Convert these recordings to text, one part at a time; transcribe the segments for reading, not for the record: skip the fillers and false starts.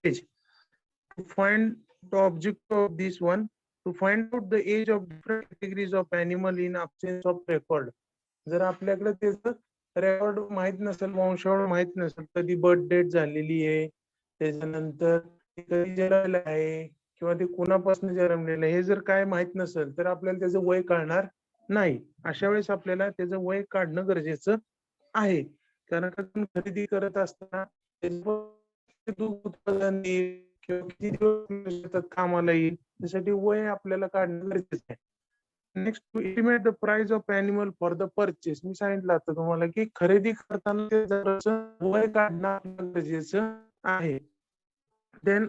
age. To find the objective of this one, to find out the age of different categories of animal in absence of record. जर आपल्याकडे त्याचं record माहित नसेल, वंशावळ माहित नसेल, कधी बर्थ डेट झालेली आहे, त्याच्यानंतर कधी जन्मलेलं आहे किंवा ते कोणापासून जन्मलेलं आहे, हे जर काय माहित नसेल तर आपल्याला त्याचं वय कळणार नाही. अशा वेळेस आपल्याला त्याचं वय काढणं गरजेचं आहे. कारण का आपण खरेदी करत असताना दूध उत्पादन देईल किंवा किती दिवस शेतात कामाला येईल त्यासाठी वय आपल्याला काढणं गरजेचं आहे. Next, to estimate the price of animal for the purchase. मी सांगितलं आता तुम्हाला की खरेदी करताना ते जरासं वय काढणं आपल्याला गरजेचं आहे. Then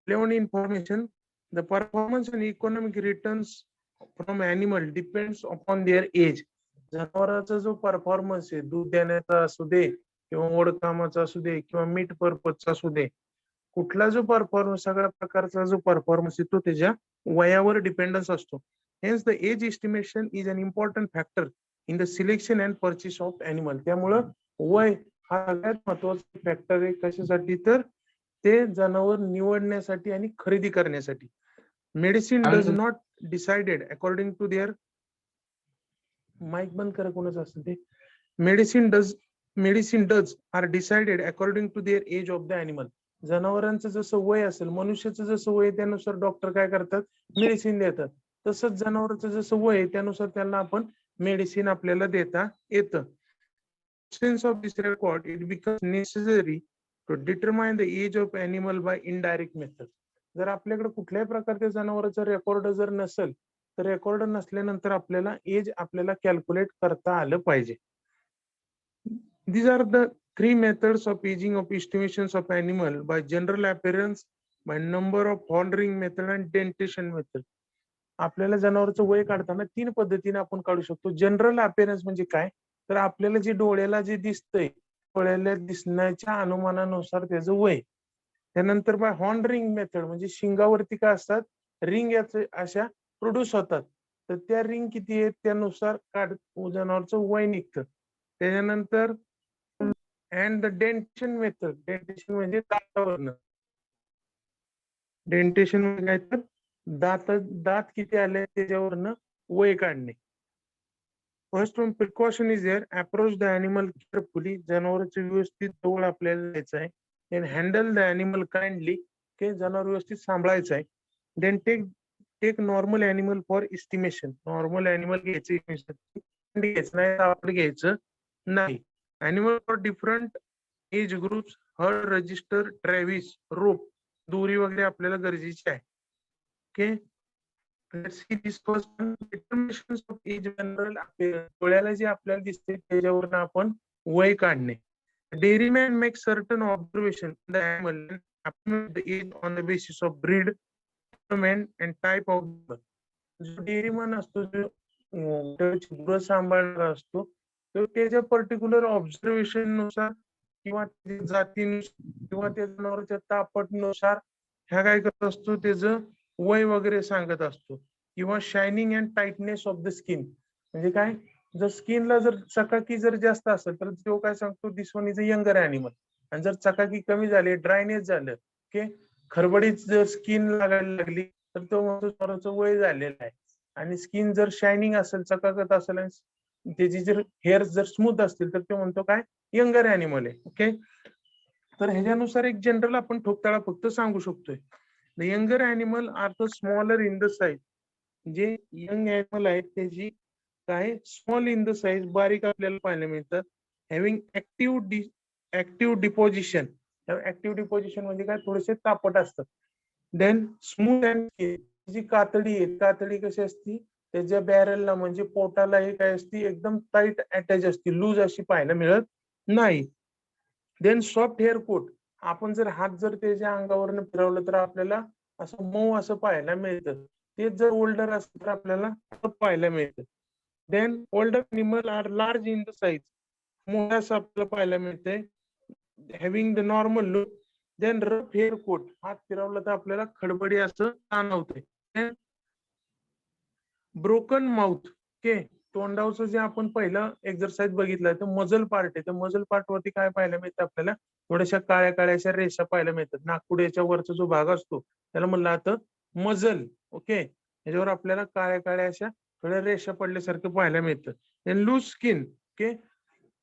11 information, the performance and economic returns from animal depends upon their age. जनावरांचा जो परफॉर्मन्स आहे, दूध देण्याचा असू दे किंवा ओढकामाचा असू दे किंवा मीट पर्पजचा असू दे, कुठला जो परफॉर्मन्स, सगळ्या प्रकारचा जो परफॉर्मन्स आहे तो त्याच्या वयावर डिपेंडन्स असतो. Hence the age estimation is an important factor in the selection and purchase of animal. त्यामुळं वय हा सगळ्यात महत्वाचा फॅक्टर आहे. कशासाठी? तर ते जनावर निवडण्यासाठी आणि खरेदी करण्यासाठी. Medicine does not decided according to their, mike बंद करा कोणाचं असतं ते. Medicine does are decided according to their age of the animal. जनावरांचं जसं वय असेल, मनुष्याचं जसं वय त्यानुसार डॉक्टर काय करतात? मेडिसिन देतात. तसंच जनावरांचं जसं वय आहे त्यानुसार त्यांना आपण मेडिसिन आपल्याला देता येतं. Sense of this record, it becomes necessary to determine the age of animal by indirect method. जर आपल्याकडे कुठल्याही प्रकारच्या जनावरांचा रेकॉर्ड जर नसेल तर रेकॉर्ड नसल्यानंतर आपल्याला एज आपल्याला कॅल्क्युलेट करता आलं पाहिजे. These are the three methods of aging of estimations of animal: by general appearance, by number of horn ring method and dentation method. आपल्याला जनावरांचं वय काढताना तीन पद्धतीने आपण काढू शकतो. जनरल अपिअरन्स म्हणजे काय? तर आपल्याला जे डोळ्याला जे दिसतंय, डोळ्याला दिसण्याच्या अनुमानानुसार त्याचं वय. त्यानंतर बाय हॉर्न रिंग मेथड म्हणजे शिंगावरती काय असतात? रिंग याचे अशा प्रोड्यूस होतात, तर त्या रिंग किती आहेत त्यानुसार जनावरचं वय निघतं. त्याच्यानंतर and the dentition method. Dentition म्हणजे दातावरनं. डेंटेशन म्हणजे काय? तर दात किती आले त्याच्यावरनं वय काढणे. First one, precaution is there. Approach the animal carefully. जनावरांचं व्यवस्थित जवळ आपल्याला जायचं आहे. Then handle the animal kindly. ते जनावर व्यवस्थित सांभाळायचं आहे. Then take normal animal for estimation. Normal animal घ्यायचं नाही, आपण घ्यायचं नाही. Animal for different age groups, herd, register, travis, rope, दोरी वगैरे आपल्याला गरजेची आहे. Okay, let's see this first one, determinations of age general appearance. डोळ्याला जे आपल्याला दिसते त्याच्यावरून आपण वय काढणे. Dairyman makes certain observation on the animal and estimate the age on the basis of breed, temperament and type of animal. जो डेअरीमन असतो, जो गुरं सांभाळणारा असतो, तो त्याच्या पर्टिक्युलर ऑब्झर्वेशन नुसार किंवा जातीनुसार किंवा त्या जनावरांच्या तापटनुसार ह्या काय करत असतो, त्याचं वय वगैरे सांगत असतो. किंवा shining and tightness of the skin म्हणजे काय? जर स्किनला जर चकाकी जर जास्त असेल तर तो काय सांगतो? This one is a younger animal. आणि जर चकाकी कमी झाली, ड्रायनेस झालं, ओके, खरबडीत जर स्किन लागायला लागली तर तो म्हणतो जनावरांचं वय झालेलं आहे. आणि स्किन जर शायनिंग असेल, चकाकत असेल आणि त्याची जर हेअर जर स्मूथ असतील तर तो म्हणतो काय? यंगर अॅनिमल आहे. ओके, तर ह्याच्यानुसार एक जनरल आपण ठोकताळा फक्त सांगू शकतोय. The younger animal are the smaller in the size. जे यंग अॅनिमल आहेत त्याची काय? स्मॉल इन द साईज, बारीक आपल्याला पाहायला मिळतात. Having active deposition. Active deposition म्हणजे काय? थोडेसे तापट असतात. देन स्मूथ अँड जी कातडी आहे, कातडी कशी असती? त्याच्या बॅरलला म्हणजे पोटाला हे काय असती? एकदम टाईट अटॅच असते, लूज अशी पाहायला मिळत नाही. Then soft hair coat. आपण जर हात जर त्याच्या अंगावरनं फिरवलं तर आपल्याला असं मऊ असं पाहायला मिळतं. तेच जर ओल्डर असेल तर आपल्याला पाहायला मिळतं. Then older animal are large in the size. मोठा असं आपल्याला पाहायला मिळतंय. Having the normal look. Then rough hair coat. हात फिरवला तर आपल्याला खडबडी असं जाणवतंय. Broken mouth. ओके, तोंडावरचं जे आपण पहिलं एक्सरसाइज बघितलं तर मजल पार्ट आहे. तर मजल पार्ट वरती काय पाहायला मिळतं आपल्याला? थोड्याशा काळ्या काळ्या अशा रेषा पाहायला मिळतात. नाकपुडीच्या वरचा जो भाग असतो त्याला म्हणलं जातं मजल. ओके. त्याच्यावर आपल्याला काळ्या काळ्या अशा थोड्या रेषा पडल्यासारखं पाहायला मिळतं. Loose skin. ओके.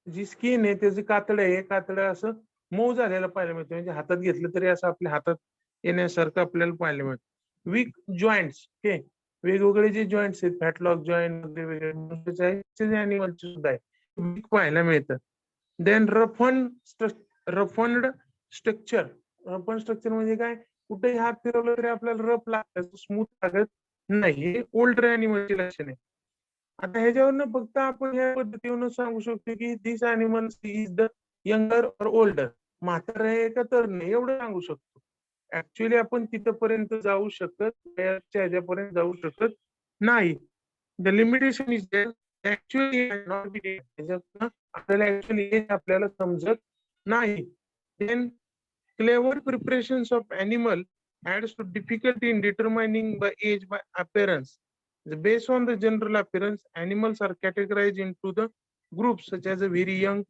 जी स्किन आहे त्याचं कातडं आहे, कातडं असं मऊ झालेलं पाहायला मिळतं. म्हणजे हातात घेतलं तरी असं आपल्या हातात येण्यासारखं आपल्याला पाहायला मिळतं. Weak joints. ओके. वेगवेगळे जे जॉइंट्स आहेत, फॅटलॉक जॉइंट वेगवेगळे अॅनिमलचे सुद्धा आहे. वीक पाहायला मिळतं. Then roughened structure. Roughen structure म्हणजे काय? कुठेही हात फिरवला तरी आपल्याला रफ लागतं, स्मूथ लागत नाही. हे ओल्डर अॅनिमलचे लक्षण आहे. आता ह्याच्यावरनं फक्त आपण या पद्धतीवरून सांगू शकतो की दिस अॅनिमल्स इज द यंगर और ओल्डर. म्हातारं आहे का तरुण आहे एवढं सांगू शकतो. ऍक्च्युअली आपण तिथपर्यंत जाऊ शकत ह्याच्यापर्यंत जाऊ शकत नाही. The limitation is there actually not be त्याच्यातनं आपल्याला ऍक्च्युअली हे आपल्याला समजत नाही. Then clever preparations of animal adds to difficulty in determining by age by appearance. Based on the general appearance, animals are categorized into the groups such as a very young,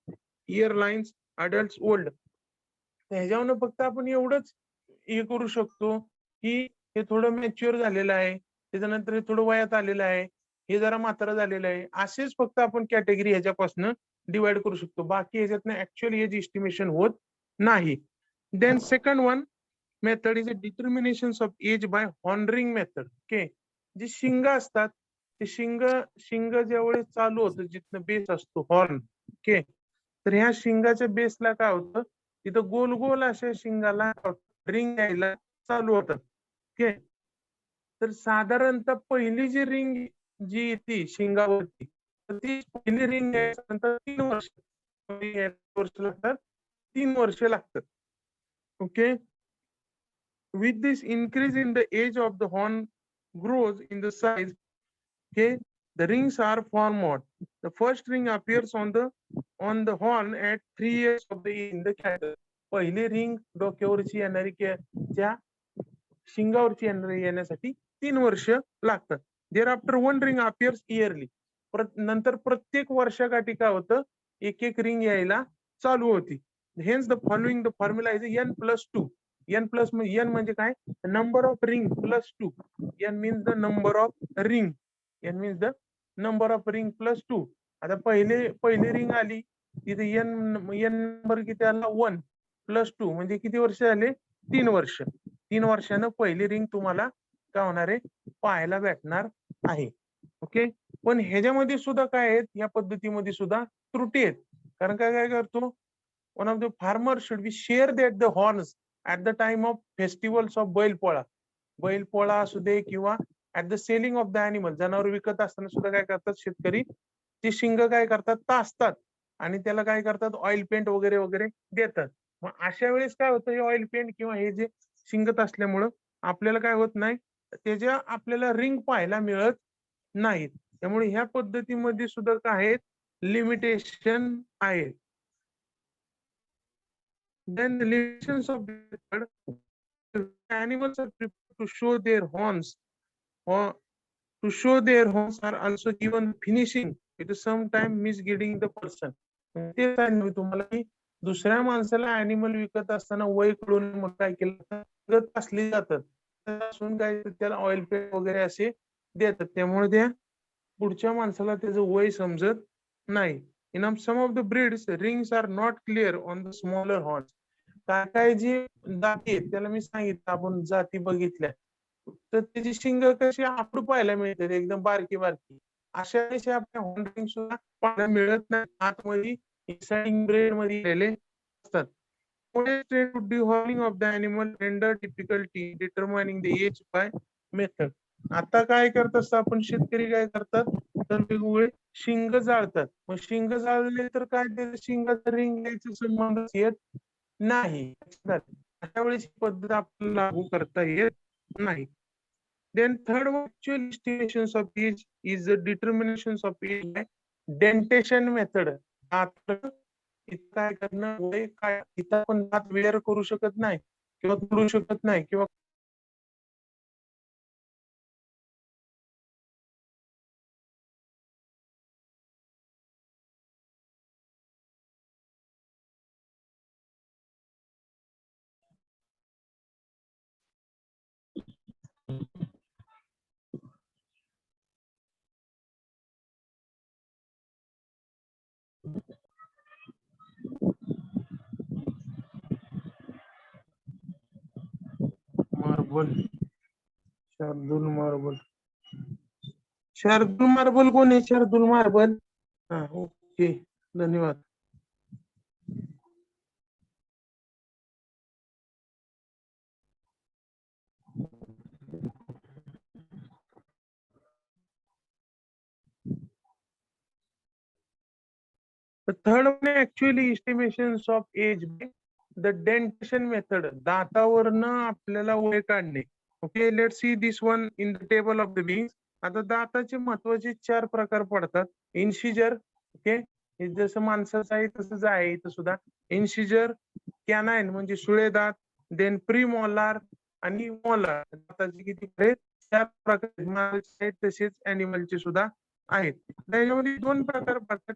yearlines, adults, old. ह्याच्यावरून फक्त आपण एवढंच हे करू शकतो की हे थोडं मॅच्युअर झालेलं आहे, त्याच्यानंतर हे थोडं वयात आलेलं आहे, हे जरा म्हातारं झालेलं आहे, असेच फक्त आपण कॅटेगरी ह्याच्यापासून डिवाइड करू शकतो. बाकी ह्याच्यातनं ऍक्च्युअली याची एस्टिमेशन होत नाही. Then second one method is a determination of age by horning method. Okay. जी शिंग असतात ते शिंग ज्यावेळेस चालू होतं जिथनं बेस असतो हॉर्न. ओके. तर ह्या शिंगाच्या बेसला काय होतं, तिथं गोल गोल अशा शिंगाला रिंग यायला चालू होतात. ओके. तर साधारणतः पहिली जी रिंग जी येते शिंगावरती तर ती पहिली रिंग यायच्यानंतर 3 वर्ष लागतात. 3 वर्ष लागतात. Okay. With this increase in the age of the horn grows in the size, okay, the rings are formed. The first ring appears on the horn at 3 years of the age in the cattle. पहिली ring डोक्यावरची येणारी त्या शिंगावरची येण्यासाठी 3 वर्ष लागतात. Thereafter one ring appears yearly. नंतर प्रत्येक वर्षाकाठी काय होतं, एक एक रिंग यायला चालू होती. Hence the following the formula is N+2. N म्हणजे काय? Number of ring +2. N means the number of ring. N means the number of ring +2. आता पहिली रिंग आली तिथे एन नंबर किती आला? 1+2 म्हणजे किती वर्ष झाले? 3 वर्ष. 3 वर्षानं पहिली रिंग तुम्हाला काय होणार आहे? पाहायला भेटणार आहे. ओके. पण ह्याच्यामध्ये सुद्धा काय आहेत, या पद्धतीमध्ये सुद्धा त्रुटी आहेत. कारण काय करतो, one of the farmer should be share that the horns at the time of festivals of Bailpola असू दे किंवा at the selling of the animal. जनावर विकत असताना सुद्धा काय करतात शेतकरी, ते शिंग काय करतात, तासतात आणि त्याला काय करतात, ऑइल पेंट वगैरे वगैरे देतात. मग अशा वेळेस काय होतं, हे ऑइल पेंट किंवा हे जे शिंगत असल्यामुळं आपल्याला काय होत नाही, त्याच्या आपल्याला रिंग पाहायला मिळत नाहीत. त्यामुळे ह्या पद्धतीमध्ये सुद्धा काय आहेत, लिमिटेशन आहेत. Then the limitations of method, animals are prepared to show their horns or to show their horns are also given finishing. It is sometimes misguiding the person. ते सांगितलं मी तुम्हाला की दुसऱ्या माणसाला अॅनिमल विकत असताना वय कळून मग काय केलं, विकत असली जातात. असून काय त्याला ऑइल पेंट वगैरे असे देतात. त्यामुळे त्या पुढच्या माणसाला त्याचं वय समजत नाही. In some of the breeds, rings are not clear on the smaller horns. काय काय जी जाती आहेत त्याला मी सांगितलं, आपण जाती बघितल्या तर त्याची शिंग कशी आकडू पाहायला मिळते, एकदम बारकी बारकी. अशा वेळेस आपल्या हॉर्न रिंग सुद्धा पाहायला मिळत नाही. आतमध्ये एक्साइटिंग ब्रेड मध्ये गेलेले असतात. Dehorning of the animal render difficulty determining the age by method. आता काय करत असतं आपण, शेतकरी काय करतात तर वेगवेगळे शिंग जाळतात. मग शिंग जाळले तर काय ते शिंगाचा रिंग यायचा संबंध येत नाही. अशा वेळेस पद्धत आपल्याला लागू करता येत नाही. Then third actual estimations of age is the determinations of age by dentation method. आता इथं काय करणं, वय काय, इथं आपण दात वेअर करू शकत नाही किंवा करू शकत नाही किंवा marble. Shardul marble. Shardul marble कोण आहे? शार्दुल मार्बल. हा, ओके, धन्यवाद. The third one actually estimations of age by the dentation method. दातावरनं आपल्याला वय काढणे. Okay, let see this one in the table of the beings. आता दाताचे महत्वाचे 4 प्रकार पडतात. इन्सिजर, ओके, हे जसं माणसाचं आहे तसंच आहे इथं सुद्धा. इन्सिजर, कॅनाइन म्हणजे सुळे दात, देन प्रीमोलार आणि मोलार. दाताचे किती आहेत? 4 प्रकार माणसाचे आहेत तसेच अॅनिमलचे सुद्धा आहेत. त्याच्यामध्ये 2 प्रकार पडतात,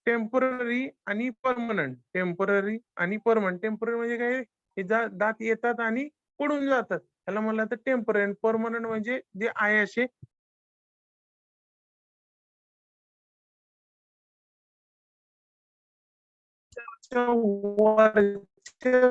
टेम्पररी आणि परमनंट. टेम्पररी आणि परमनंट. टेम्पररी म्हणजे काय? हे दात येतात आणि पडून जातात, त्याला म्हणलं तर टेम्पररी. परमनंट म्हणजे जे आहे असे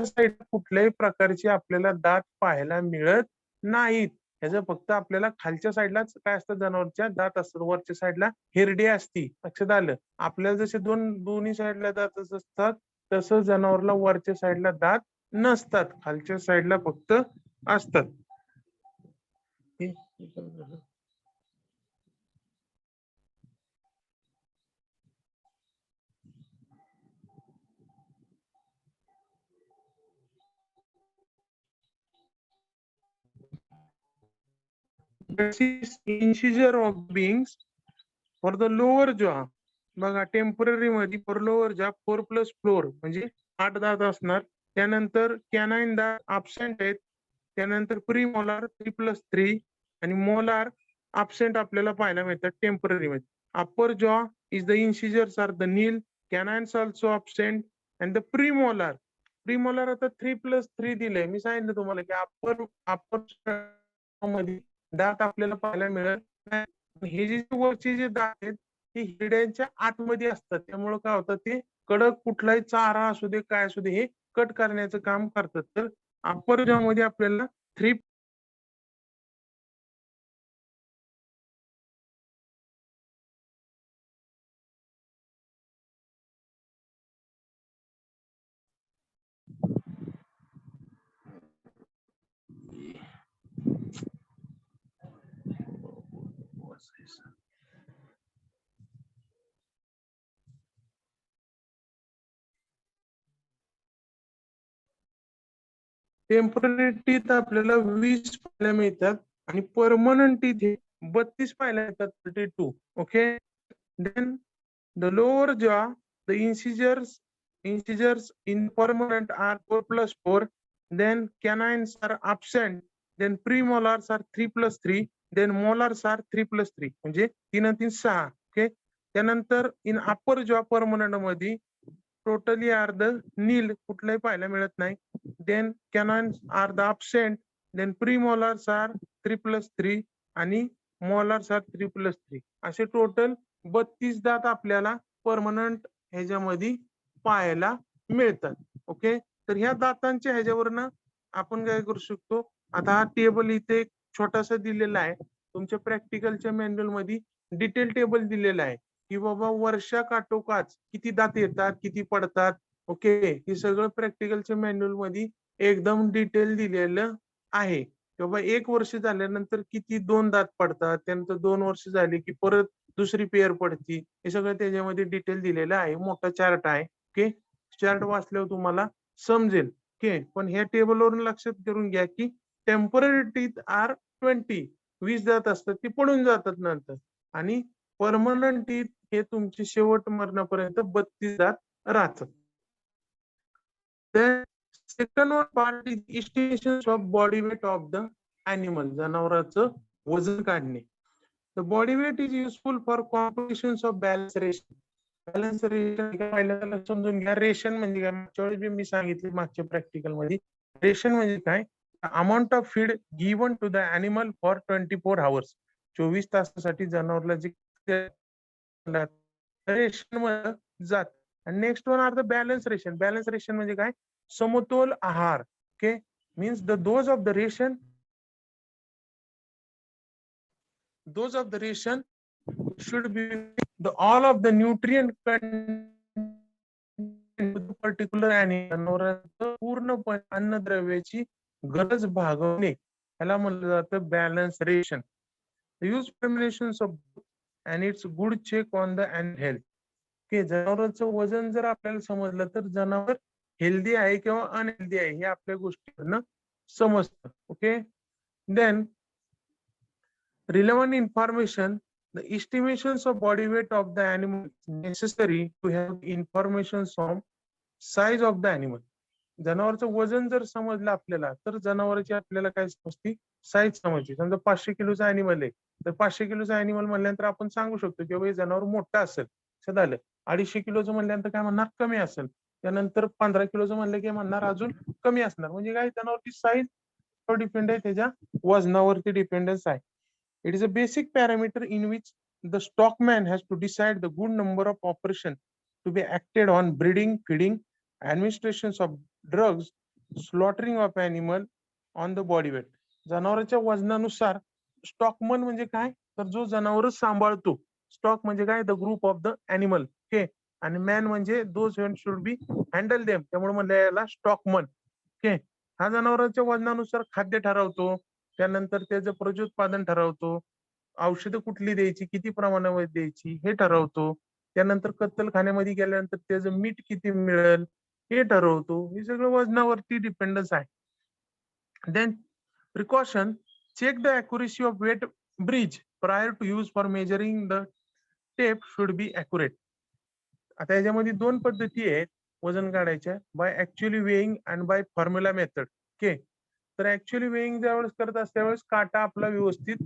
साईड कुठल्याही प्रकारचे आपल्याला दात पाहायला मिळत नाहीत. ह्याचं फक्त आपल्याला खालच्या साईडलाच काय असतं, जनावरच्या दात असतात, वरच्या साईडला हिरडी असती. लक्षात आलं? आपल्याला जसे दोन्ही साईडला दात असतात तसं जनावरला वरच्या साईडला दात नसतात, खालच्या साईडला फक्त असतात. Incisor of beings for the lower jaw. बघा, टेम्पररी मध्ये फॉर लोअर जॉ 4+4 म्हणजे 8 दात असणार. त्यानंतर कॅनाइन दात अब्सेंट आहेत. त्यानंतर प्रीमोलार 3+3 आणि मोलार अब्सेंट आपल्याला पाहायला मिळतात टेम्पररी मध्ये. Upper jaw is the incisors are the nil, canines also absent and the premolar. Premolar आता 3+3 दिले. मी सांगितलं तुम्हाला की अप्पर मध्ये दात आपल्याला पाहायला मिळत नाही. हे जे वरचे जे दात आहेत ते हिरड्यांच्या आतमध्ये असतात, त्यामुळे काय होतं, ते कडक कुठलाही चारा असू दे काय असू दे हे कट करण्याचं काम करतात. तर अप्पर जॉ मध्ये आपल्याला 3 टेम्पररी टीथ आपल्याला 20 पाहायला मिळतात आणि परमनंट टीथ हे 32 पाहायला मिळतात, 32. ओके, देन द लोअर जॉ, the incisors in permanent are 4+4. Then canines are absent. Then premolars are 3+3. Then molars are 3+3 म्हणजे 3 आणि 3 6. ओके, त्यानंतर इन अप्पर जॉ परमनंट मध्ये टोटली आर द नील, कुठलाही पाहायला मिळत नाही. Then canines are the absent. Then premolars are 3+3 आणि molars R 3+3. असे टोटल 32 दात आपल्याला परमनंट ह्याच्यामध्ये पाहायला मिळतात. ओके, तर ह्या दातांच्या ह्याच्यावरनं आपण काय करू शकतो, आता हा टेबल इथे एक छोटासा दिलेला आहे. तुमच्या प्रॅक्टिकलच्या मॅन्युअल मध्ये डिटेल टेबल दिलेला आहे की बाबा वर्षा काटोकाच किती दात येतात, किती पडतात. ओके, हे सगळं प्रॅक्टिकलच्या मॅन्युअल मध्ये एकदम डिटेल दिलेलं आहे. बाबा 1 वर्ष झाल्यानंतर किती 2 दात पडतात, त्यानंतर 2 वर्ष झाली की परत दुसरी पेअर पडती. हे सगळं त्याच्यामध्ये डिटेल दिलेलं आहे. मोठा चार्ट आहे. ओके, चार्ट वाचल्यावर तुम्हाला समजेल. ओके, पण ह्या टेबलवरून लक्षात करून घ्या की टेम्पररी टीथ आर 20, 20 दात असतात, ती पडून जातात नंतर. आणि परमनंट टीथ हे तुमचे शेवट मरणापर्यंत 32 दात राहतात. Second one part is estimation of body weight of the animal. जनावरांचं वजन काढणे. The body weight is useful for computations of balance ration. Balance ration पहिल्यांदा समजून घ्या. रेशन म्हणजे काय, मागच्या वेळेस मी सांगितले मागच्या प्रॅक्टिकल मध्ये. रेशन म्हणजे काय, amount of feed given to the animal for 24 hours. 24 तासासाठी जनावरला जे रेशन मध्ये जात. आणि next one are the balance ration. Balance ration म्हणजे काय, समतोल आहार. Okay, means the dose of the ration should be the all of the nutrient particular जनावरांचं पूर्णपणे अन्नद्रव्याची गरज भागवणे याला म्हणलं जातं balance ration. Use combinations of and it's good check on the and health. की जनावरांचं वजन जर आपल्याला समजलं तर जनावर हेल्दी आहे किंवा अनहेल्दी आहे हे आपल्या गोष्टीवरनं समजतं. Okay, then relevant information, the estimations of body weight of the animal necessary to have information on size of the animal. जनावरचं वजन जर समजलं आपल्याला तर जनावरांची आपल्याला काय समजते, साईज समजते. समजा 500 किलोचा अॅनिमल आहे तर 500 किलोचा अॅनिमल म्हणल्यानंतर आपण सांगू शकतो की हे जनावर मोठं असेल. झालं 250 किलोचं म्हणल्यानंतर काय म्हणणार, कमी असेल. त्यानंतर 15 किलोचं म्हणलं की म्हणणार अजून कमी असणार. म्हणजे काय, जनावरची साईज डिपेंड आहे, त्याच्या वजनावरती डिपेंडन्स आहे. It is a basic parameter in which the stockman has to decide the good number of operations to be acted on breeding, feeding, administrations of drugs, slaughtering of animal on the body weight. जनावरांच्या वजनानुसार स्टॉकमन म्हणजे काय, तर जो जनावर सांभाळतो. Stock म्हणजे काय, the group of the animal. Okay, आणि मॅन म्हणजे those should be handle them, त्यामुळे म्हणलं याला स्टॉकमन. ओके, हा जनावरांच्या वजनानुसार खाद्य ठरवतो, त्यानंतर त्याचं प्रजोत्पादन ठरवतो, औषधं कुठली द्यायची, किती प्रमाणामध्ये द्यायची हे ठरवतो, त्यानंतर कत्तलखान्यामध्ये गेल्यानंतर त्याचं मीठ किती मिळेल हे ठरवतो. हे सगळं वजनावरती डिपेंडन्स आहे. Then precaution, check the accuracy of weight bridge prior to use for measuring the tape should be accurate. आता याच्यामध्ये दोन पद्धती आहेत वजन काढायच्या, by actually weighing and by formula method. Okay, तर ऍक्च्युअली वेइंग ज्यावेळेस करत असते त्यावेळेस काटा आपला व्यवस्थित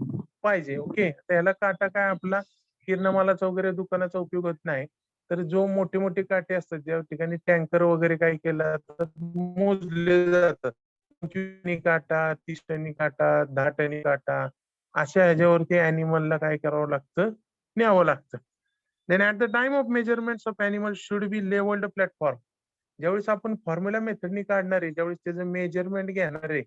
पाहिजे. ओके, त्याला काटा काय आपला किरणामालाचा वगैरे दुकानाचा उपयोग होत नाही. तर जो मोठे मोठे काटे असतात ज्या ठिकाणी टँकर वगैरे काय केलं तर मोजले जातात. 25 टनी काटा, 30 टनी काटा, 10 टनी काटा, अशा ह्याच्यावरती अॅनिमलला काय करावं लागतं, न्यावं लागतं. Then at the time of measurements of animal should be levelled platform. ज्यावेळेस आपण फॉर्म्युला मेथडनी काढणार आहे, ज्यावेळेस त्याचं मेजरमेंट घेणार आहे,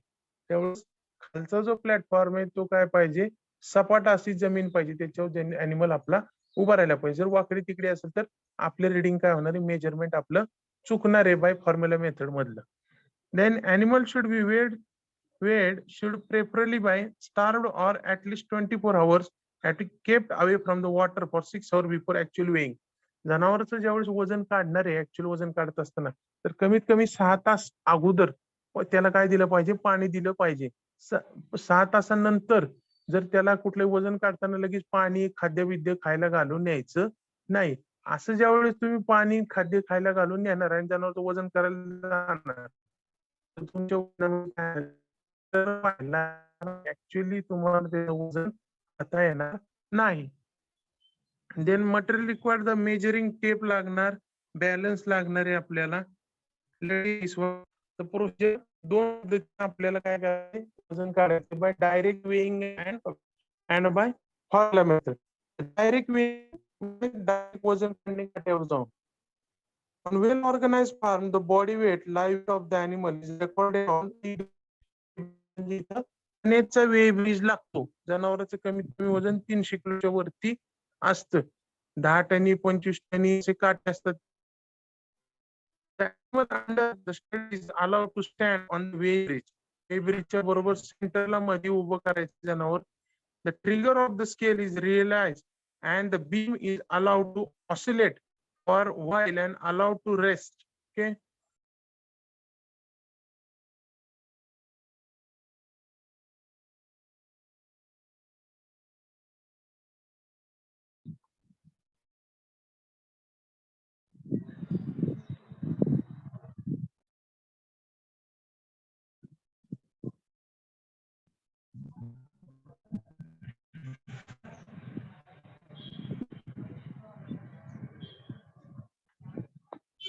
त्यावेळेस खालचा जो प्लॅटफॉर्म आहे तो काय पाहिजे, सपाट अशी जमीन पाहिजे, त्याच्यावर अॅनिमल आपला उभा राहायला पाहिजे. जर वाकडी तिकडे असेल तर आपलं रिडिंग काय होणार आहे, मेजरमेंट आपलं चुकणार आहे बाय फॉर्म्युला मेथड मधलं. Then animal should be weighed should preferably by starved or at least 24 hours at kept away from the water for 6 hours before actual weighing. जनावरचं ज्यावेळेस वजन काढणार आहे, ऍक्च्युअल वजन काढत असताना तर कमीत कमी 6 तास अगोदर त्याला काय दिलं पाहिजे, पाणी दिलं पाहिजे. 6 तासानंतर जर त्याला कुठले वजन काढताना लगेच पाणी खाद्यविद्य खायला घालून न्यायचं नाही. असं ज्यावेळेस तुम्ही पाणी खाद्य खायला घालून नेणार आणि जनावरचं वजन करायला जाणार तर तुमच्या ऍक्च्युअली तुम्हाला ते वजन करता येणार नाही. Then material required the measuring tape लागणार, बॅलन्स लागणार आहे आपल्याला. प्रोसिजर दोन पद्धतीने आपल्याला काय करायचं, वजन काढायचं, by direct weighing and by formula method. Direct weighing direct वजन काढण्यावर जाऊन on well organized farm the body weight life of the animal is recorded on नेटचा वेळ ब्रिज लागतो. जनावरांचं कमीत कमी वजन 300 किलोच्या वरती असतं. 10 टनी 25 टनी असे काटे असतात. allowed to stand on the weigh bridge. वेय ब्रिजच्या बरोबर सेंटरला मध्ये उभं करायचं जनावर. The trigger of the scale is realized and the beam is allowed to oscillate for a while and allowed to rest. Okay.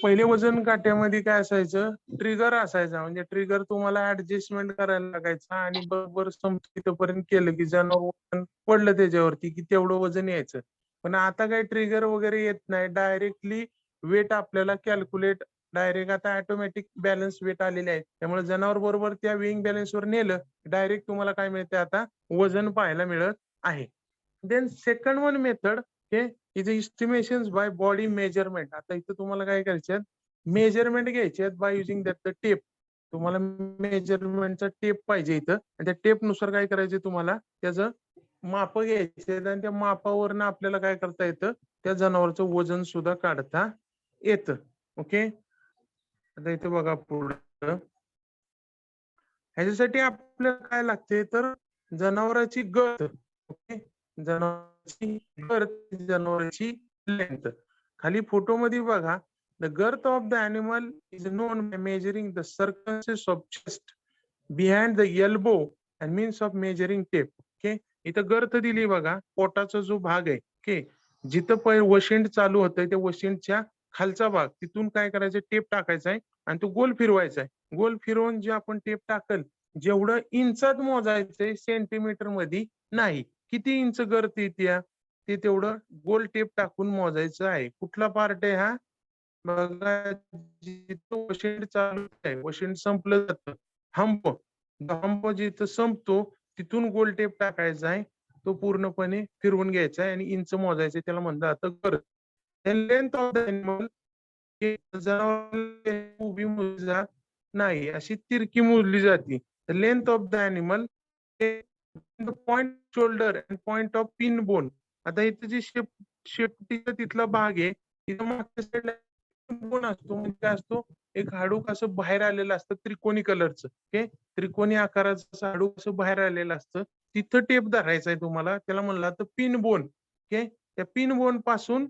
पहिले वजन काट्यामध्ये काय असायचं, ट्रिगर असायचा. म्हणजे ट्रिगर तुम्हाला ऍडजस्टमेंट करायला लागायचा आणि बरोबर तिथपर्यंत केलं की जनावर वजन पडलं त्याच्यावरती की तेवढं वजन यायचं. पण आता काही ट्रिगर वगैरे येत नाही, डायरेक्टली वेट आपल्याला कॅल्क्युलेट डायरेक्ट आता ऑटोमॅटिक बॅलन्स वेट आलेले आहेत, त्यामुळे जनावर बरोबर त्या वेइंग बॅलन्सवर नेलं डायरेक्ट तुम्हाला काय मिळते आता वजन पाहायला मिळत आहे. देन सेकंड वन मेथड हे is estimation by body measurement. आता इथं तुम्हाला काय करायचे मेजरमेंट घ्यायचे आहेत by using that the tape. तुम्हाला मेजरमेंटचा टेप पाहिजे इथं आणि त्या टेप नुसार काय करायचे तुम्हाला त्याचं माप घ्यायचे आणि त्या मापावरनं आपल्याला काय करता येतं त्या जनावरचं वजन सुद्धा काढता येतं. ओके, आता इथे बघा पुढं ह्याच्यासाठी आपल्याला काय लागते तर जनावरांची गर्थ. ओके, जनावरांची गर्थ, जनावरांची लेंथ. खाली फोटो मध्ये बघा the girth of the animal is known by measuring the circumstance of chest behind the elbow and means of measuring tape. Okay, इथं गर्थ दिली बघा, पोटाचा जो भाग आहे. ओके, जिथं वशिंड चालू होतंय त्या वशिंडच्या खालचा भाग तिथून काय करायचं टेप टाकायचा आहे आणि तो गोल फिरवायचा आहे. गोल फिरवून जे आपण टेप टाकल जेवढं इंचात मोजायचंय सेंटीमीटर मध्ये नाही. किती इंच गर्थ येते ते तेवढं गोल टेप टाकून मोजायचं आहे. कुठला पार्ट आहे हा बघा, जिथं वशिंड चालू आहे वशिंड संपलं जातं हंप, हंप जिथं संपतो तिथून गोल टेप टाकायचा आहे, तो पूर्णपणे फिरवून घ्यायचा आहे आणि इंच मोजायचं, त्याला म्हणलं जातं girth. Length of the animal उभी मोजली जात नाही, अशी तिरकी मोजली जाते. Length of the animal point shoulder and point of pin bone. आता इथं जी शेपटीचा तिथला भाग आहे तिथं मागच्या साईडला बोन असतो, म्हणजे काय असतो एक हाडूक असं बाहेर आलेलं असतं त्रिकोणी कलरचं. ओके, त्रिकोणी आकाराचं हाडूक असं बाहेर आलेलं असतं, तिथं टेप धरायचा आहे तुम्हाला, त्याला म्हणलं तर पिन बोन. ओके, त्या पिन बोन पासून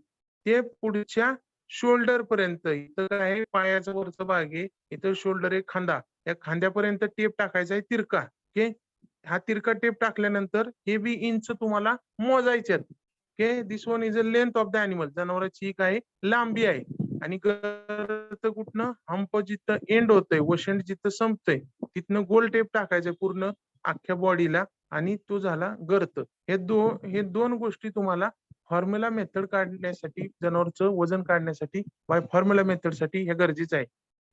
ते पुढच्या शोल्डर पर्यंत, इथं काय आहे पायाचा वरचा भाग आहे, इथं शोल्डर आहे खांदा, या खांद्यापर्यंत टेप टाकायचा आहे तिरका. ओके, हा तिरका टेप टाकल्यानंतर हे बी इंच तुम्हाला मोजायचे. Okay, this one is a length of the animal. जनावरांची काय लांबी आहे. आणि गर्थ कुठनं हंप जिथं एंड होतंय वशिंड जिथं संपतंय तिथनं गोल टेप टाकायचं पूर्ण अख्ख्या बॉडीला आणि तो झाला गर्थ. हे दोन गोष्टी तुम्हाला फॉर्म्युला मेथड काढण्यासाठी, जनावरचं वजन काढण्यासाठी बाय फॉर्म्युला मेथड साठी हे गरजेचं आहे.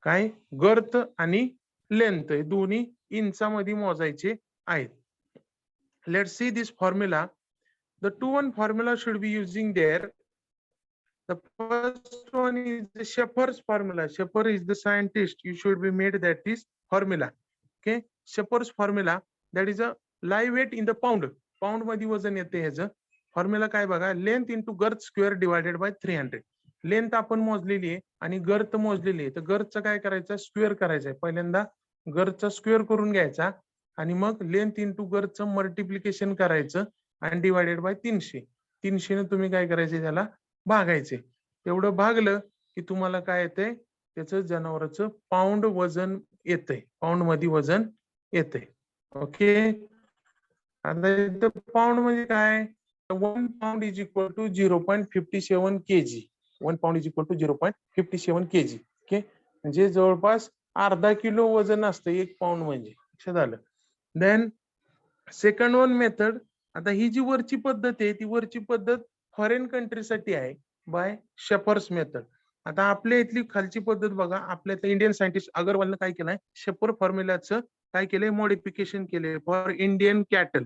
काय गर्थ आणि लेंथ हे दोन्ही इंचामध्ये मोजायचे आहेत. Let's see this formula. The two one formula should be using there. The first one is the Shepard's formula. Shepard is the scientist. You should be made that is formula. Okay, Shepard's formula, that is a live weight in the pound. Pound मध्ये वजन येते ह्याचं. Formula काय बघा, length into girth square divided by 300. लेंथ आपण मोजलेली आहे आणि गर्थ मोजलेली आहे, तर गर्थचं काय करायचं स्क्वेअर करायचं आहे. पहिल्यांदा गर्थचा स्क्वेअर करून घ्यायचा आणि मग लेंथ इंटू गर्थचं मल्टिप्लिकेशन करायचं आणि डिवायडेड बाय 300. 300 ने तुम्ही काय करायचे त्याला भागायचे. तेवढं भागलं की तुम्हाला काय येतंय त्याचं जनावरांचं पाऊंड वजन येतंय, पाऊंड मध्ये वजन येतंय. ओके, आता इथं पाऊंड म्हणजे काय, 1 pound is equal to 0.57 kg. 1 pound is equal to 0.57 kg. Okay, म्हणजे जवळपास अर्धा किलो वजन असतं 1 पाऊंड म्हणजे. लक्षात आलं. Then second one method. आता ही जी वरची पद्धत आहे ती वरची पद्धत फॉरेन कंट्रीसाठी आहे बाय शेपर्स मेथड. आता आपल्या इथली खालची पद्धत बघा, आपल्या इथं इंडियन सायंटिस्ट अगरवालनं काय केलंय शेपर फॉर्म्युलाचं काय केलंय मॉडिफिकेशन केलंय for Indian cattle.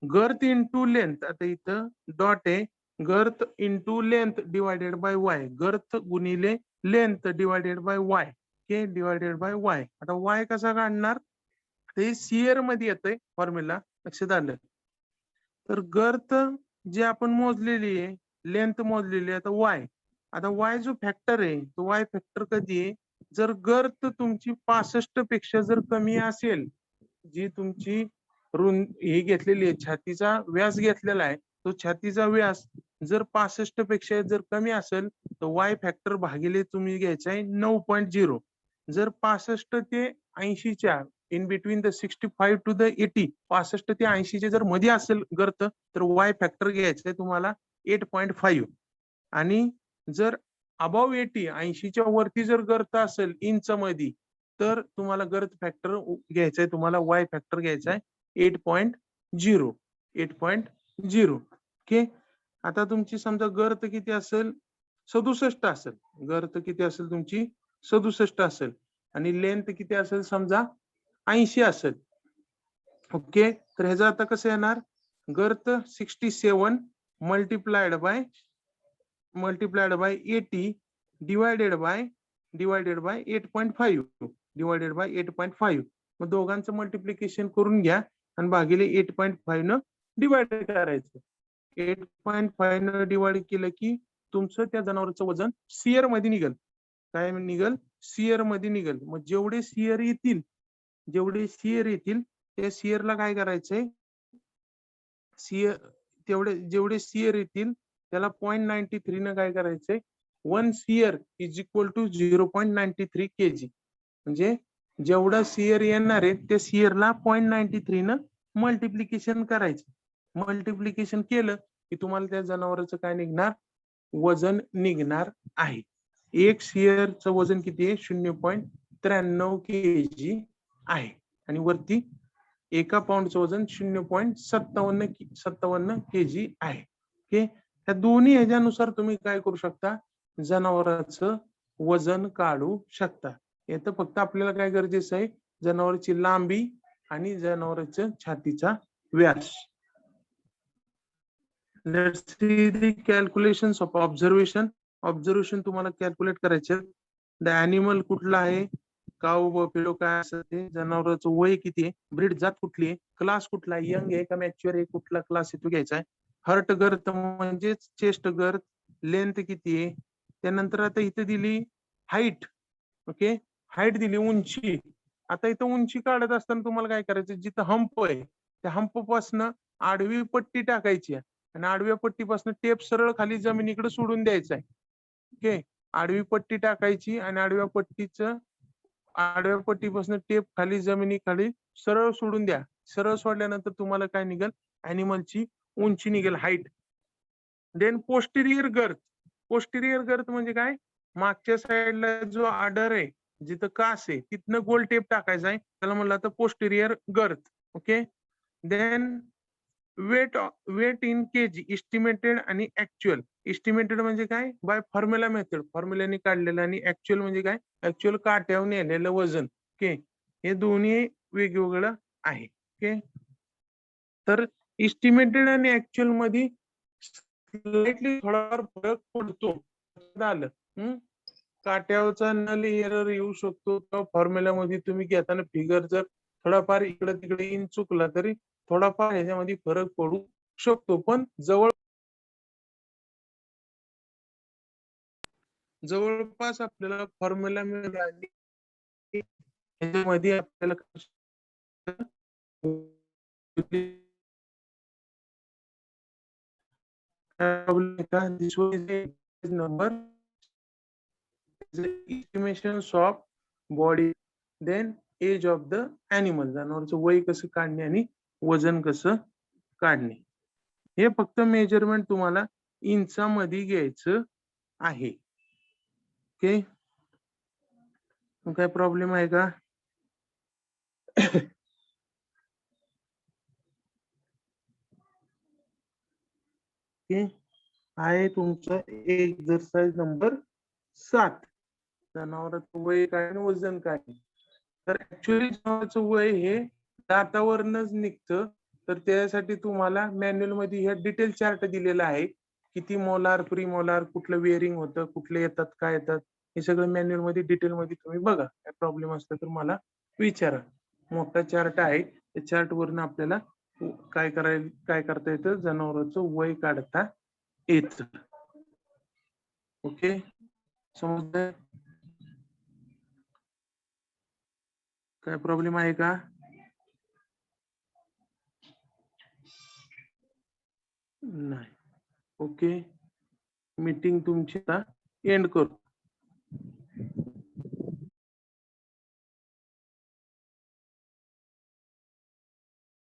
Girth into length, आता इथं डॉट आहे, girth into length divided by Y, girth गुणिले length divided by Y. Okay, divided by Y. आता वाय कसा काढणार ते सीएर मध्ये येतंय फॉर्म्युला. लक्षात आलं. तर गर्थ जे आपण मोजलेली आहे, लेंथ मोजलेली आहे, आता वाय. आता वाय जो फॅक्टर आहे तो वाय फॅक्टर कधी आहे, जर गर्थ तुमची 65 पेक्षा जर कमी असेल, जी तुमची हे घेतलेली आहे छातीचा व्यास घेतलेला आहे, तो छातीचा व्यास जर 65 पेक्षा जर कमी असेल तर वाय फॅक्टर भागिले तुम्ही घ्यायचा आहे 9.0. जर 65 ते 80च्या in between the 65 to the 80, 65 ते 80 जर मध्ये असेल गर्थ तर वाय फॅक्टर घ्यायचं आहे तुम्हाला 8.5. आणि जर अबाव 80, 80च्या वरती जर गर्थ असेल इंच मध्ये तर तुम्हाला गर्थ फॅक्टर घ्यायचा आहे, तुम्हाला वाय फॅक्टर घ्यायचा आहे 8.0. 8.0. ओके, आता तुमची समजा गर्थ किती असेल 67 असेल, गर्थ किती असेल तुमची 67 असेल आणि लेंथ किती असेल समजा 80 असेल. ओके, तर ह्याचं आता कसं येणार, girth 67 multiplied by 80 divided by 8.5 divided by 8.5. मग दोघांचं मल्टिप्लिकेशन करून घ्या आणि भागिले 8.5 न डिवाइड करायचं. 8.5 न डिवाइड केलं की तुमचं त्या जनावरांचं वजन सियर मध्ये निघेल. काय निघेल? सियर मध्ये निघेल. मग जेवढे सियर येतील त्या सियरला काय करायचंय, सियर जेवढे सियर येतील त्याला 0.93 न काय करायचंय, 1 seer is equal to 0.93 kg. म्हणजे जेवढा सियर येणार आहे त्या सियरला 0.93 न मल्टिप्लिकेशन करायचं. मल्टिप्लिकेशन केलं की तुम्हाला त्या जनावरांचं काय निघणार, वजन निघणार आहे. एक सियरचं वजन किती आहे, 0.93 kg आहे आणि वरती एका पाऊंडचं वजन 0.57 kg आहे. ओके, त्या दोन्ही ह्याच्यानुसार तुम्ही काय करू शकता, जनावरांचं वजन काढू शकता. येतं फक्त आपल्याला काय गरजेचं आहे, जनावरांची लांबी आणि जनावरांच्या छातीचा व्यास. Let's see the calculations of observation तुम्हाला कॅल्क्युलेट करायचे. द ॲनिमल कुठला आहे, काऊ बफेलो काय असं ते, जनावरांचं वय किती आहे, ब्रीड जात कुठली आहे, क्लास कुठला आहे, यंग आहे का मॅच्युअर आहे, कुठला क्लास आहे तो घ्यायचा आहे. हर्ट गर्थ म्हणजे चेस्ट गर्थ, लेंथ किती आहे. त्यानंतर आता इथे दिली हाईट. ओके, हाईट दिली, उंची. आता इथं उंची काढत असताना तुम्हाला काय करायचं, जिथं हंप आहे त्या हंप पासून आडवी पट्टी टाकायची आणि आडव्या पट्टीपासून टेप सरळ खाली जमिनीकडे सोडून द्यायचा आहे. ओके, आडवी पट्टी टाकायची आणि आडव्या पट्टीपासून टेप खाली जमिनीखाली सरळ सोडून द्या. सरळ सोडल्यानंतर तुम्हाला काय निघेल, ॲनिमलची उंची निघेल, हाईट. देन पोस्टेरियर गर्थ म्हणजे काय, मागच्या साईडला जो आडर आहे, जिथं कास आहे तिथनं गोल टेप टाकायचा आहे, त्याला म्हणलं तर posterior girth. Okay, then weight in kg estimated आणि ऍक्च्युअल. इस्टिमेटेड म्हणजे काय, बाय फॉर्म्युला मेथड, फॉर्म्युल्याने काढलेलं, आणि ऍक्च्युअल म्हणजे काय, ऍक्च्युअल काट्यावर नेलेलं वजन. ओके, हे दोन्ही वेगवेगळं आहे. ओके, तर इस्टिमेटेड आणि ऍक्च्युअल मध्ये स्लाइटली थोडाफार फरक पडतो. झालं, काट्यावरचा नल एरर येऊ शकतो किंवा फॉर्म्युल्यामध्ये तुम्ही घेताना फिगर जर थोडाफार इकडे तिकडे इन चुकला तरी थोडाफार ह्याच्यामध्ये फरक पडू शकतो, पण जवळपास आपल्याला फॉर्म्युला मिळाली ह्याच्यामध्ये आपल्याला number estimations of body, then age of the animal, जनावरचं वय कसं काढणे आणि वजन कसं काढणे. हे फक्त मेजरमेंट तुम्हाला इंचामध्ये घ्यायचं आहे. ओके, काय प्रॉब्लेम आहे का? ओके, आहे तुमचा एक्सरसाइज नंबर 7, जनावरांचं वय काय आणि वजन काय. तर ऍक्च्युअली जनावरांचं वय हे दातावरनच निघतं, तर त्यासाठी तुम्हाला मॅन्युअल मध्ये हे डिटेल चार्ट दिलेला आहे, किती मोलार, प्री मोलार, कुठलं वेअरिंग होतं, कुठले येतात, काय येतात, हे सगळं मॅन्युअल मध्ये डिटेल मध्ये तुम्ही बघा. काय प्रॉब्लेम असला तर मला विचारा. मोठा चार्ट आहे, त्या चार्ट वरनं आपल्याला काय करता येतं, जनावरांचं वय काढता येतं. ओके, समजतंय? काय प्रॉब्लेम आहे का? नाही. ओके, मीटिंग तुमची आता एंड करतो.